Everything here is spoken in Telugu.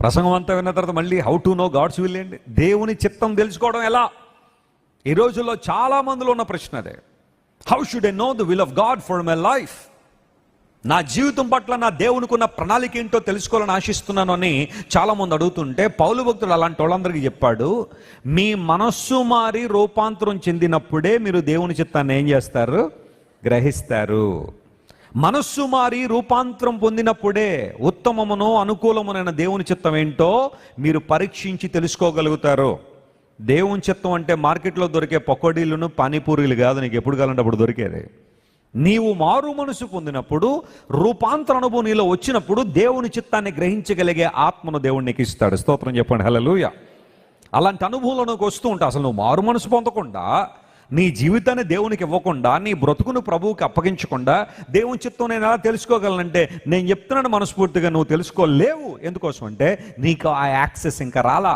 ప్రసంగం అంతా విన్న తర్వాత మళ్ళీ how to know gods will ఏంటి, దేవుని చిత్తం తెలుసుకోవడం ఎలా? ఈ రోజుల్లో చాలా మందిలో ఉన్న ప్రశ్న అదే. How should I know the will of God for my life? నా జీవితం పట్ల నా దేవునికి ఉన్న ప్రణాళిక ఏంటో తెలుసుకోవాలని ఆశిస్తున్నాను అని చాలామంది అడుగుతుంటే, పౌలు భక్తుడు అలాంటి వాళ్ళందరికీ చెప్పాడు, మీ మనస్సు మారి రూపాంతరం చెందినప్పుడే మీరు దేవుని చిత్తాన్ని ఏం చేస్తారు? గ్రహిస్తారు. మనస్సు మారి రూపాంతరం పొందినప్పుడే ఉత్తమమును అనుకూలమునైన దేవుని చిత్తం ఏంటో మీరు పరీక్షించి తెలుసుకోగలుగుతారు. దేవుని చిత్తం అంటే మార్కెట్లో దొరికే పకోడీలను పానీపూరీలు కాదు, నీకు ఎప్పుడు కావాలంటే అప్పుడు దొరికేది. నీవు మారు మనసు పొందినప్పుడు, రూపాంతర అనుభవం నీలో వచ్చినప్పుడు దేవుని చిత్తాన్ని గ్రహించగలిగే ఆత్మను దేవుడు నీకు ఇస్తాడు. స్తోత్రం చెప్పండి, హల్లెలూయా. అలాంటి అనుభవంలోకి వస్తూ ఉంటా. అసలు నువ్వు మారు మనసు పొందకుండా, నీ జీవితాన్ని దేవునికి ఇవ్వకుండా, నీ బ్రతుకును ప్రభువుకి అప్పగించకుండా దేవుని చిత్తం నేను ఎలా తెలుసుకోగలనంటే, నేను చెప్తున్నాను మనస్ఫూర్తిగా, నువ్వు తెలుసుకోలేవు. ఎందుకోసం అంటే నీకు ఆ యాక్సెస్ ఇంకా రాలా.